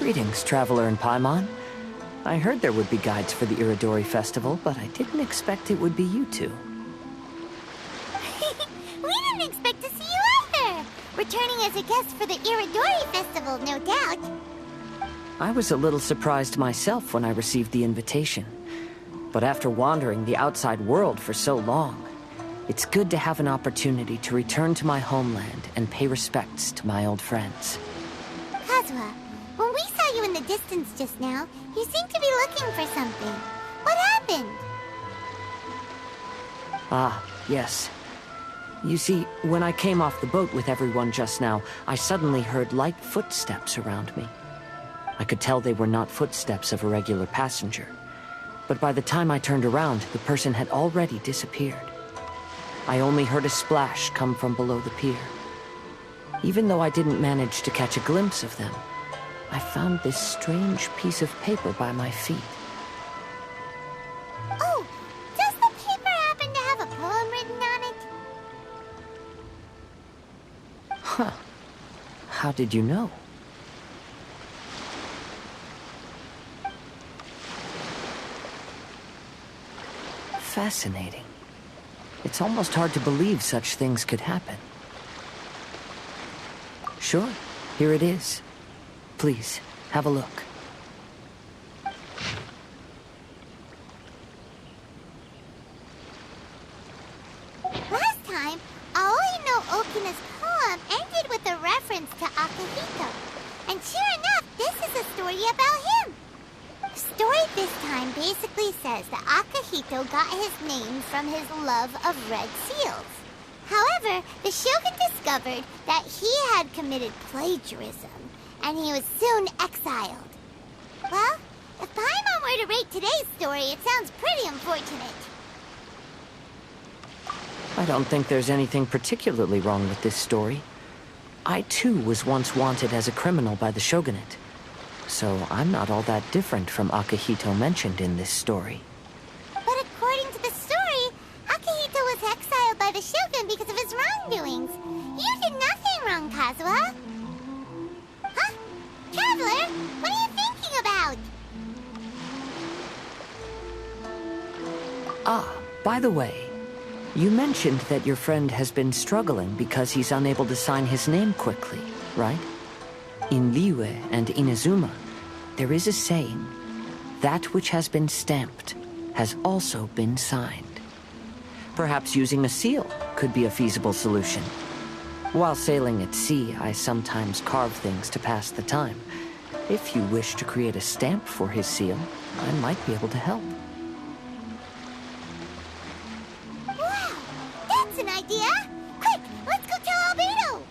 Greetings, Traveler in Paimon. I heard there would be guides for the Iridori Festival, but I didn't expect it would be you two. We didn't expect to see you either! Returning as a guest for the Iridori Festival, no doubt. I was a little surprised myself when I received the invitation. But after wandering the outside world for so long, it's good to have an opportunity to return to my homeland and pay respects to my old friends. Kazuha, when we saw you in the distance just now, you seemed to be looking for something. What happened? Ah, yes. You see, when I came off the boat with everyone just now, I suddenly heard light footsteps around me. I could tell they were not footsteps of a regular passenger. But by the time I turned around, the person had already disappeared. I only heard a splash come from below the pier. Even though I didn't manage to catch a glimpse of them, I found this strange piece of paper by my feet. Oh, does the paper happen to have a poem written on it? Huh. How did you know? Fascinating. It's almost hard to believe such things could happen. Sure, here it is. Please, have a look. Last time, Aoi no Okina's poem ended with a reference to Akihito. And sure enough, this is a story about him. The story this time basically says that Akihito got his name from his love of red seals. However, the Shogun discovered that he had committed plagiarism, and he was soon exiled. Well, if Paimon were to rate today's story, it sounds pretty unfortunate. I don't think there's anything particularly wrong with this story. I too was once wanted as a criminal by the Shogunate. So I'm not all that different from Akihito mentioned in this story. But according to the story, Akihito was exiled by the Shogun because of his wrongdoings. You did nothing wrong, Kazuha. Huh? Traveler, what are you thinking about? Ah, by the way, you mentioned that your friend has been struggling because he's unable to sign his name quickly, right? In Liyue and Inazuma, there is a saying, that which has been stamped has also been signed. Perhaps using a seal could be a feasible solution. While sailing at sea, I sometimes carve things to pass the time. If you wish to create a stamp for his seal, I might be able to help. Wow, that's an idea! Quick, let's go tell Albedo!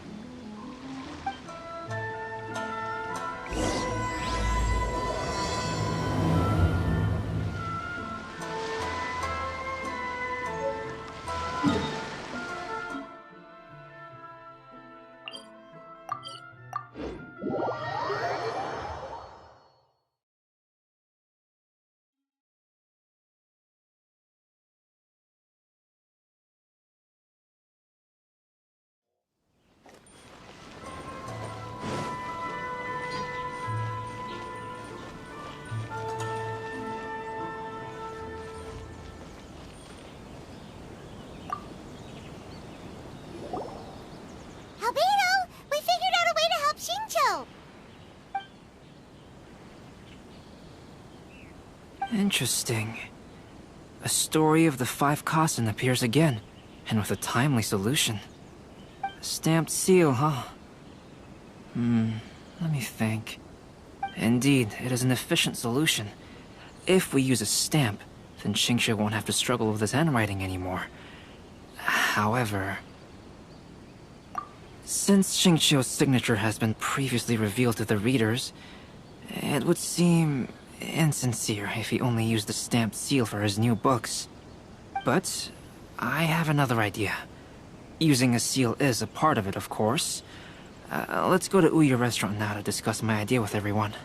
Albedo, we figured out a way to help Shincho! Interesting. A story of the 5 Kasen appears again, and with a timely solution. A stamped seal, huh? Let me think. Indeed, it is an efficient solution. If we use a stamp, then Xingqiu won't have to struggle with his handwriting anymore. However, since Xingqiu's signature has been previously revealed to the readers, it would seem insincere if he only used the stamped seal for his new books. But I have another idea. Using a seal is a part of it, of course. Let's go to Ouya restaurant now to discuss my idea with everyone.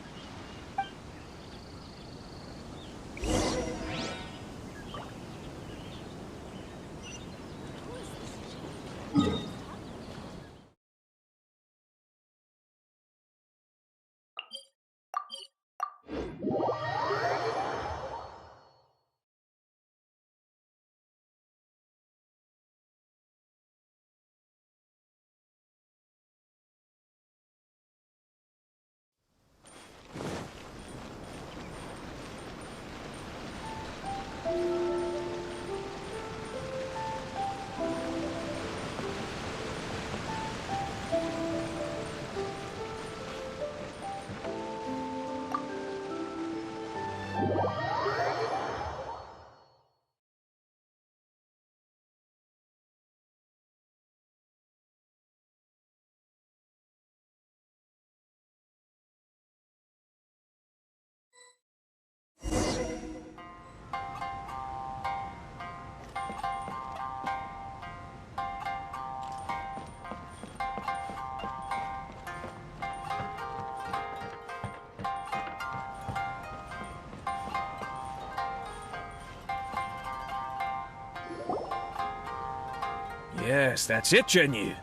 Yes, that's it, Genyu.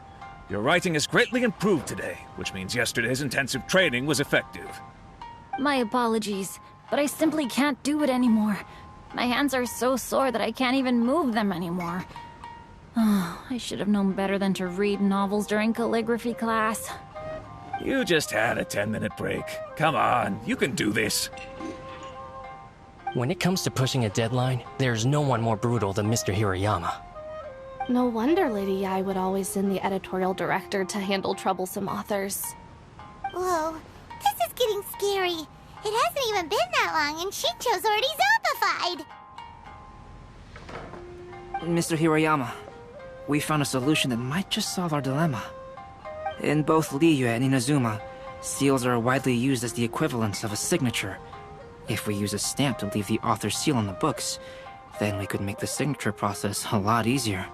Your writing has greatly improved today, which means yesterday's intensive training was effective. My apologies, but I simply can't do it anymore. My hands are so sore that I can't even move them anymore. Oh, I should have known better than to read novels during calligraphy class. You just had a 10-minute break. Come on, you can do this. When it comes to pushing a deadline, there's no one more brutal than Mr. Hirayama. No wonder Lady Yai would always send the editorial director to handle troublesome authors. Whoa, this is getting scary. It hasn't even been that long and Shincho's already zombified. Mr. Hirayama, we found a solution that might just solve our dilemma. In both Liyue and Inazuma, seals are widely used as the equivalents of a signature. If we use a stamp to leave the author's seal on the books, then we could make the signature process a lot easier.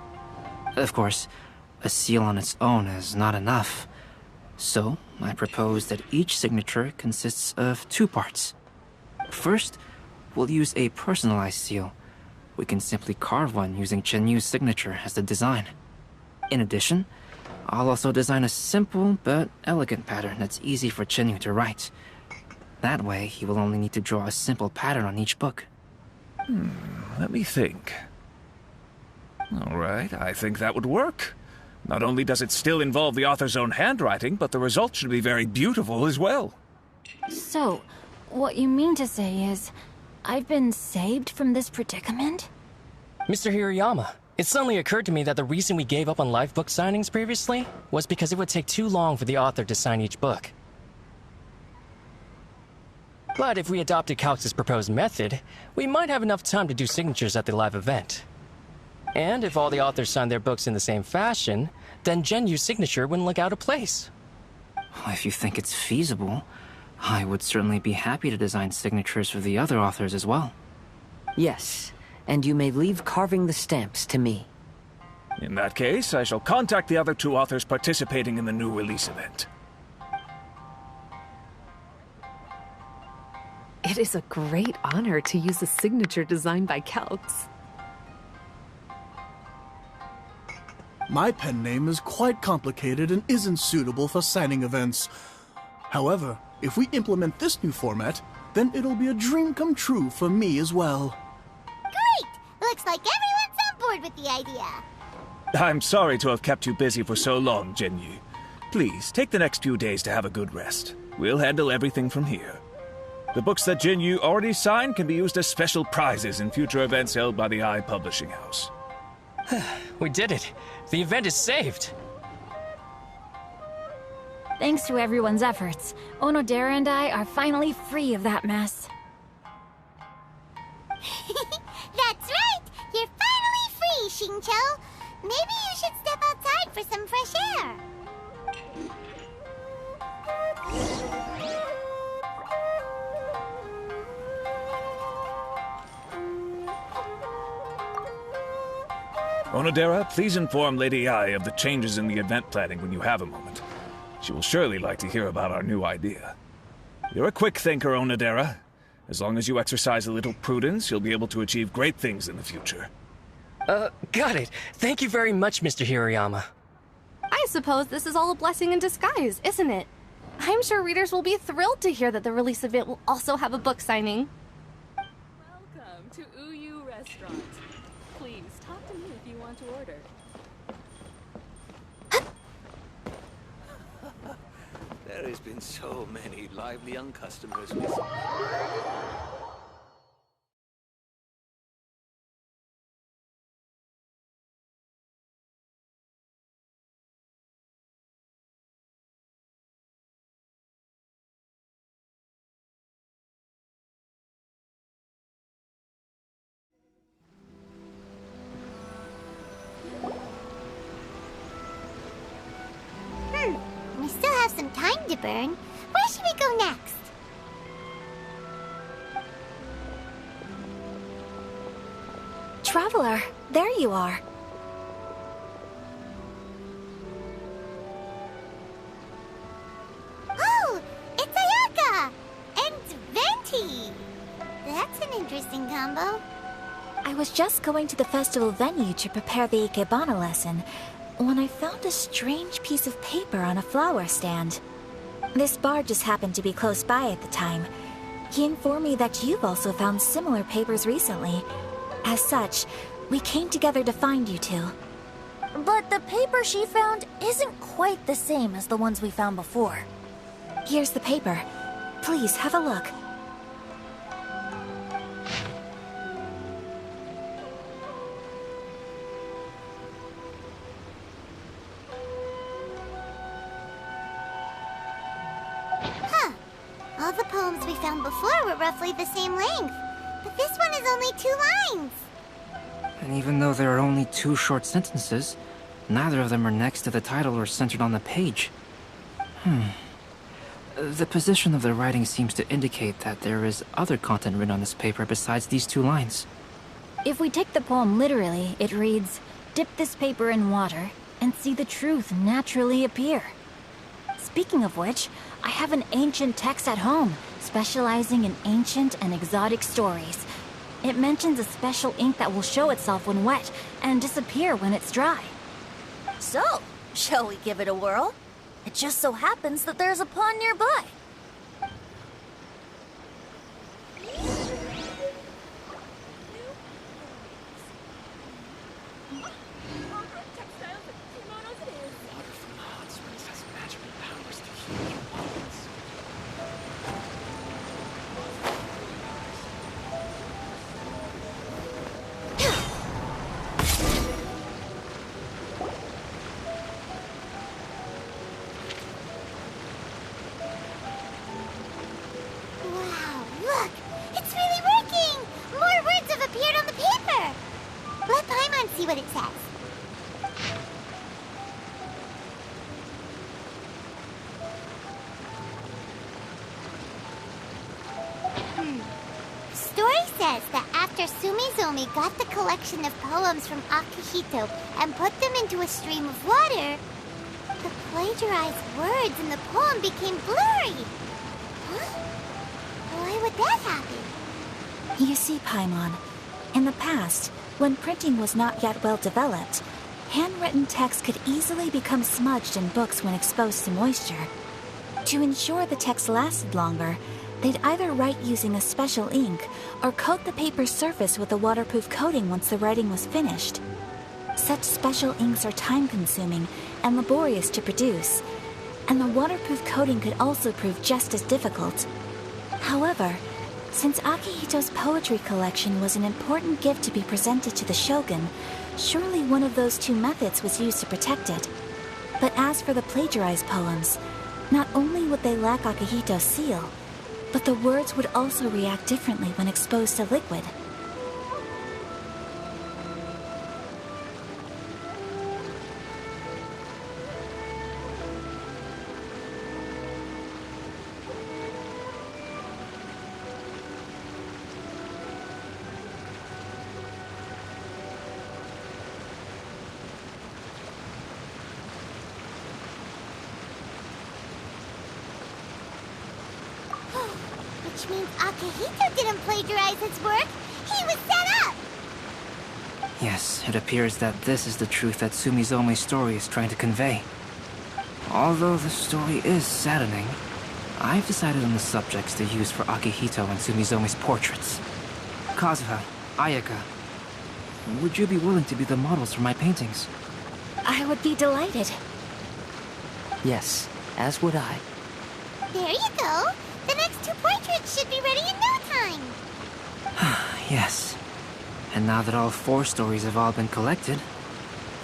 Of course, a seal on its own is not enough. So, I propose that each signature consists of two parts. First, we'll use a personalized seal. We can simply carve one using Chenyu's signature as the design. In addition, I'll also design a simple but elegant pattern that's easy for Chenyu to write. That way, he will only need to draw a simple pattern on each book. Let me think. All right, I think that would work. Not only does it still involve the author's own handwriting, but the result should be very beautiful as well. So, what you mean to say is, I've been saved from this predicament? Mr. Hirayama, it suddenly occurred to me that the reason we gave up on live book signings previously was because it would take too long for the author to sign each book. But if we adopted Calx's proposed method, we might have enough time to do signatures at the live event. And if all the authors signed their books in the same fashion, then Genyu's signature wouldn't look out of place. If you think it's feasible, I would certainly be happy to design signatures for the other authors as well. Yes, and you may leave carving the stamps to me. In that case, I shall contact the other two authors participating in the new release event. It is a great honor to use a signature designed by Calx. My pen name is quite complicated and isn't suitable for signing events. However, if we implement this new format, then it'll be a dream come true for me as well. Great! Looks like everyone's on board with the idea. I'm sorry to have kept you busy for so long, Genyu. Please, take the next few days to have a good rest. We'll handle everything from here. The books that Genyu already signed can be used as special prizes in future events held by the Publishing House. We did it! The event is saved! Thanks to everyone's efforts, Onodera and I are finally free of that mess. That's right! You're finally free, Shincho! Maybe you should step outside for some fresh air. Onodera, please inform Lady Ai of the changes in the event planning when you have a moment. She will surely like to hear about our new idea. You're a quick thinker, Onodera. As long as you exercise a little prudence, you'll be able to achieve great things in the future. Got it. Thank you very much, Mr. Hirayama. I suppose this is all a blessing in disguise, isn't it? I'm sure readers will be thrilled to hear that the release event will also have a book signing. Welcome to Uyu Restaurant. Please talk to me if you want to order. There has been so many lively young customers recently. We still have some time to burn. Where should we go next? Traveler, there you are. Oh, it's Ayaka! And Venti! That's an interesting combo. I was just going to the festival venue to prepare the Ikebana lesson when I found a strange piece of paper on a flower stand. This bard just happened to be close by at the time. He informed me that you've also found similar papers recently. As such, we came together to find you two. But the paper she found isn't quite the same as the ones we found before. Here's the paper. Please, have a look. All the poems we found before were roughly the same length, but this one is only 2 lines. And even though there are only 2 short sentences, neither of them are next to the title or centered on the page. The position of the writing seems to indicate that there is other content written on this paper besides these 2 lines. If we take the poem literally, it reads, "Dip this paper in water and see the truth naturally appear." Speaking of which, I have an ancient text at home, specializing in ancient and exotic stories. It mentions a special ink that will show itself when wet and disappear when it's dry. So, shall we give it a whirl? It just so happens that there's a pond nearby. Wow, look! It's really working! More words have appeared on the paper! Let Paimon see what it says. Story says that after Sumizomi got the collection of poems from Akihito and put them into a stream of water, the plagiarized words in the poem became blurry. Huh? Why would that happen? You see, Paimon, in the past, when printing was not yet well developed, handwritten text could easily become smudged in books when exposed to moisture. To ensure the text lasted longer, they'd either write using a special ink or coat the paper's surface with a waterproof coating once the writing was finished. Such special inks are time-consuming and laborious to produce, and the waterproof coating could also prove just as difficult. However, since Akihito's poetry collection was an important gift to be presented to the shogun, surely one of those 2 methods was used to protect it. But as for the plagiarized poems, not only would they lack Akihito's seal, but the words would also react differently when exposed to liquid. Which means Akihito didn't plagiarize his work. He was set up! Yes, it appears that this is the truth that Sumizomi's story is trying to convey. Although the story is saddening, I've decided on the subjects to use for Akihito and Sumizome's portraits. Kazuha, Ayaka, would you be willing to be the models for my paintings? I would be delighted. Yes, as would I. There you go. The next 2 portraits should be ready in no time. Yes. And now that all 4 stories have all been collected,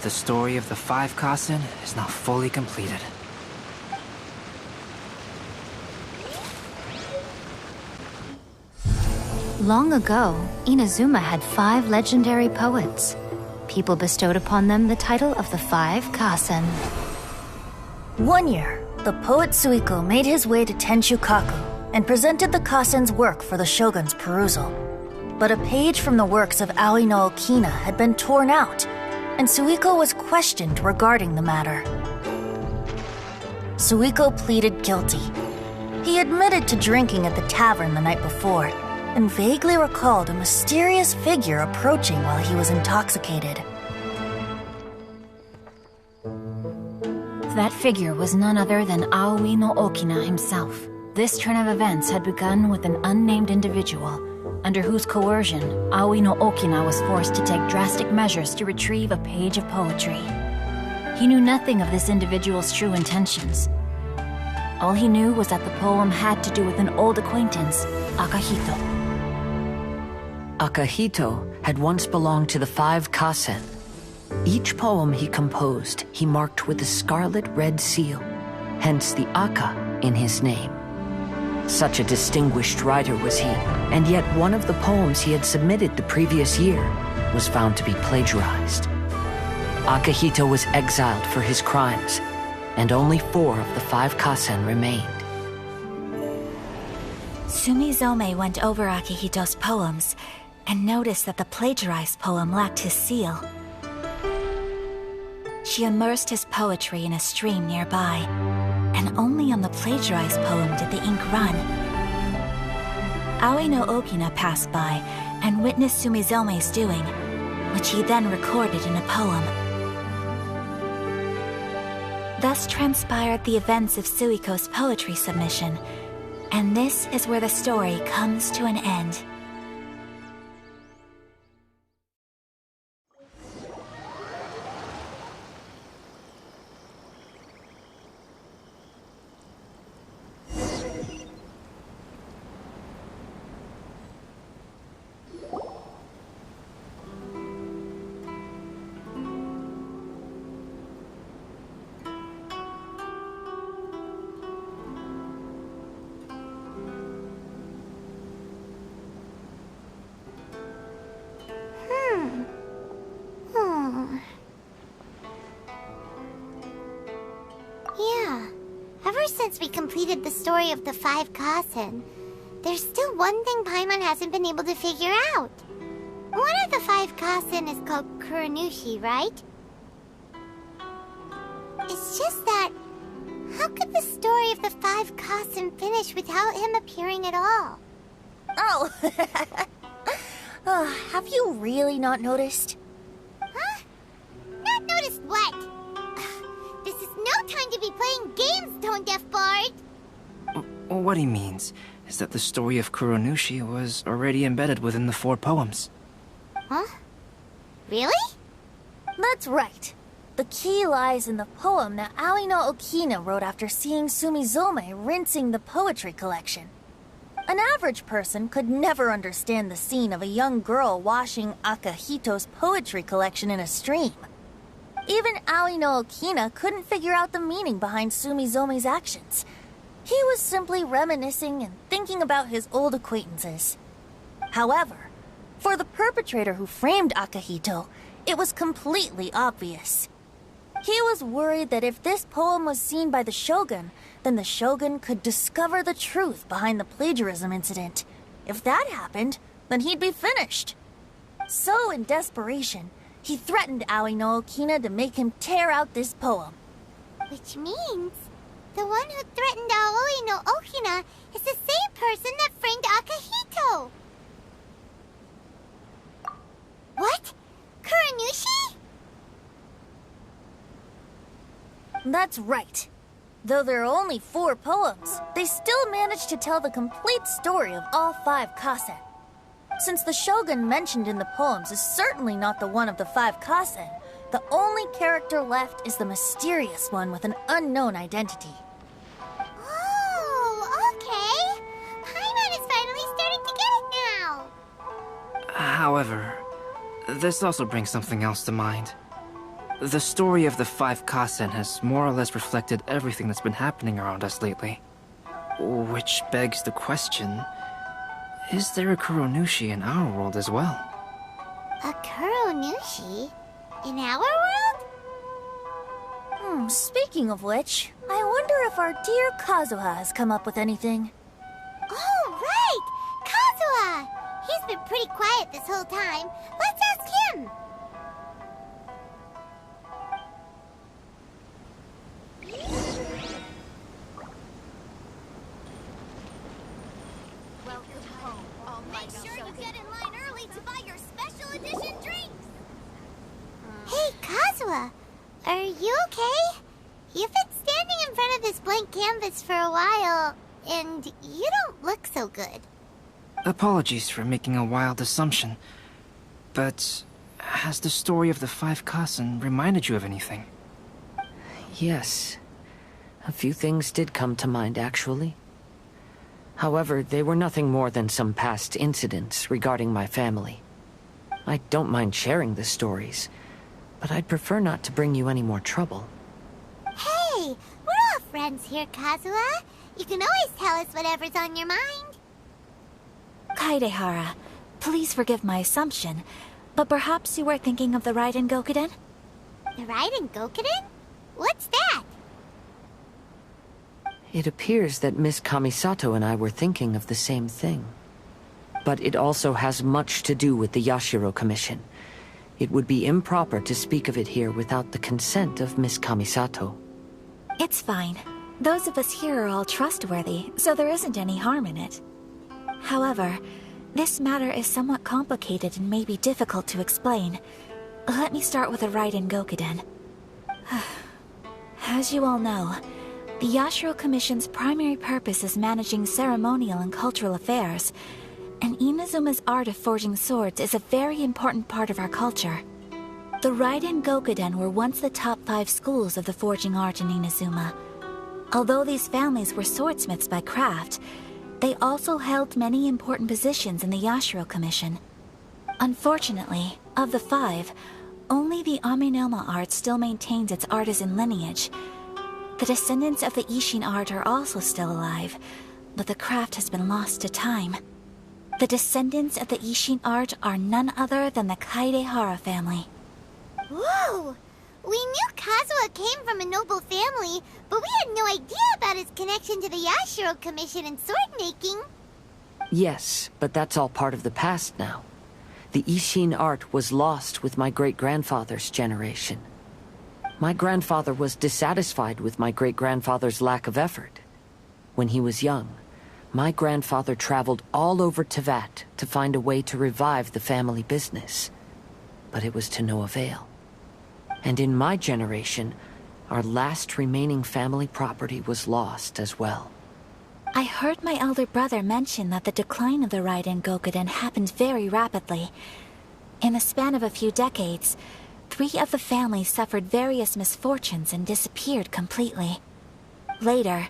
the story of the 5 Kasen is now fully completed. Long ago, Inazuma had 5 legendary poets. People bestowed upon them the title of the 5 Kasen. One year, the poet Suiko made his way to Tenshukaku and presented the Kasen's work for the shogun's perusal. But a page from the works of Aoi no Okina had been torn out, and Suiko was questioned regarding the matter. Suiko pleaded guilty. He admitted to drinking at the tavern the night before, and vaguely recalled a mysterious figure approaching while he was intoxicated. That figure was none other than Aoi no Okina himself. This turn of events had begun with an unnamed individual, under whose coercion, Aoi no Okina was forced to take drastic measures to retrieve a page of poetry. He knew nothing of this individual's true intentions. All he knew was that the poem had to do with an old acquaintance, Akihito. Akihito had once belonged to the 5 Kasen. Each poem he composed, he marked with a scarlet red seal, hence the Aka in his name. Such a distinguished writer was he, and yet one of the poems he had submitted the previous year was found to be plagiarized. Akihito was exiled for his crimes, and only 4 of the 5 Kasen remained. Sumizome went over Akihito's poems and noticed that the plagiarized poem lacked his seal. She immersed his poetry in a stream nearby, and only on the plagiarized poem did the ink run. Aoi no Okina passed by and witnessed Sumizome's doing, which he then recorded in a poem. Thus transpired the events of Suiko's poetry submission, and this is where the story comes to an end. Yeah. Ever since we completed the story of the 5 Kasen, there's still one thing Paimon hasn't been able to figure out. One of the 5 Kasen is called Kuranushi, right? It's just that, how could the story of the 5 Kasen finish without him appearing at all? Oh, have you really not noticed? Huh? Not noticed what? This is no time to be playing games, Tone Deaf Bard! What he means is that the story of Kuronushi was already embedded within the 4 poems. Huh? Really? That's right. The key lies in the poem that Aoi no Okina wrote after seeing Sumizome rinsing the poetry collection. An average person could never understand the scene of a young girl washing Akihito's poetry collection in a stream. Even Aoi no Okina couldn't figure out the meaning behind Sumizome's actions. He was simply reminiscing and thinking about his old acquaintances. However, for the perpetrator who framed Akihito, it was completely obvious. He was worried that if this poem was seen by the Shogun, then the Shogun could discover the truth behind the plagiarism incident. If that happened, then he'd be finished. So, in desperation, he threatened Aoi no Okina to make him tear out this poem. Which means the one who threatened Aoi no Okina is the same person that framed Akihito. What? Kuranushi? That's right. Though there are only 4 poems, they still managed to tell the complete story of all 5 kasen. Since the shogun mentioned in the poems is certainly not the one of the 5 kasen, the only character left is the mysterious one with an unknown identity. Oh, okay. Paimon is finally starting to get it now. However, this also brings something else to mind. The story of the 5 kasen has more or less reflected everything that's been happening around us lately. Which begs the question, is there a Kuronushi in our world as well? A Kuronushi? In our world? Speaking of which, I wonder if our dear Kazuha has come up with anything. Oh, right! Kazuha! He's been pretty quiet this whole time. Let's ask him! Make sure you get in line early to buy your special edition drinks! Hey, Kazuha! Are you okay? You've been standing in front of this blank canvas for a while, and you don't look so good. Apologies for making a wild assumption, but has the story of the 5 kasen reminded you of anything? Yes. A few things did come to mind, actually. However, they were nothing more than some past incidents regarding my family. I don't mind sharing the stories, but I'd prefer not to bring you any more trouble. Hey, we're all friends here, Kazuha. You can always tell us whatever's on your mind. Kaidehara, please forgive my assumption, but perhaps you were thinking of the Raiden Gokuden? The Raiden Gokuden? What's that? It appears that Miss Kamisato and I were thinking of the same thing. But it also has much to do with the Yashiro Commission. It would be improper to speak of it here without the consent of Miss Kamisato. It's fine. Those of us here are all trustworthy, so there isn't any harm in it. However, this matter is somewhat complicated and may be difficult to explain. Let me start with the Raiden Gokuden. As you all know, the Yashiro Commission's primary purpose is managing ceremonial and cultural affairs, and Inazuma's art of forging swords is a very important part of our culture. The Raiden Gokuden were once the top 5 schools of the forging art in Inazuma. Although these families were swordsmiths by craft, they also held many important positions in the Yashiro Commission. Unfortunately, of the 5, only the Aminoma art still maintains its artisan lineage. The descendants of the Ishin art are also still alive, but the craft has been lost to time. The descendants of the Ishin art are none other than the Kaidehara family. Whoa! We knew Kazuha came from a noble family, but we had no idea about his connection to the Yashiro Commission and sword making. Yes, but that's all part of the past now. The Ishin art was lost with my great-grandfather's generation. My grandfather was dissatisfied with my great-grandfather's lack of effort. When he was young, my grandfather traveled all over Teyvat to find a way to revive the family business. But it was to no avail. And in my generation, our last remaining family property was lost as well. I heard my elder brother mention that the decline of the Raiden Gokuden happened very rapidly. In the span of a few decades, 3 of the families suffered various misfortunes and disappeared completely. Later,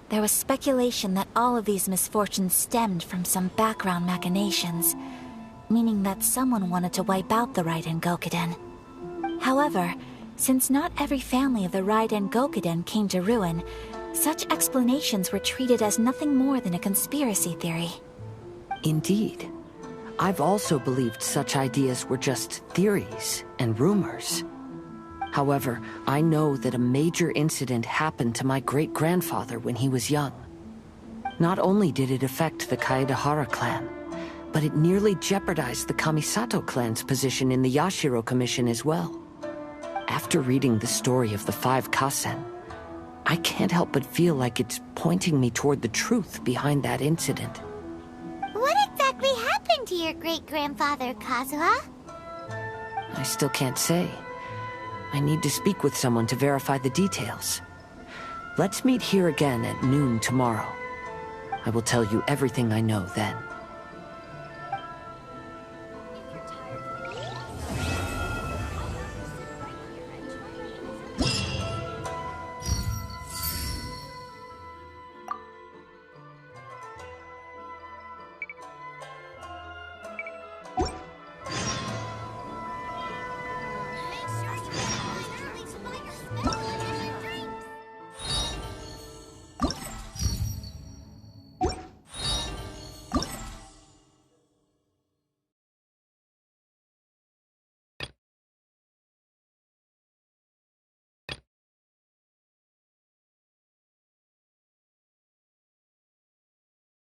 there was speculation that all of these misfortunes stemmed from some background machinations, meaning that someone wanted to wipe out the Raiden Gokuden. However, since not every family of the Raiden Gokuden came to ruin, such explanations were treated as nothing more than a conspiracy theory. Indeed. I've also believed such ideas were just theories and rumors. However, I know that a major incident happened to my great-grandfather when he was young. Not only did it affect the Kaedehara clan, but it nearly jeopardized the Kamisato clan's position in the Yashiro Commission as well. After reading the story of the 5 kasen, I can't help but feel like it's pointing me toward the truth behind that incident. What exactly happened to your great-grandfather, Kazuha? I still can't say. I need to speak with someone to verify the details. Let's meet here again at noon tomorrow. I will tell you everything I know then.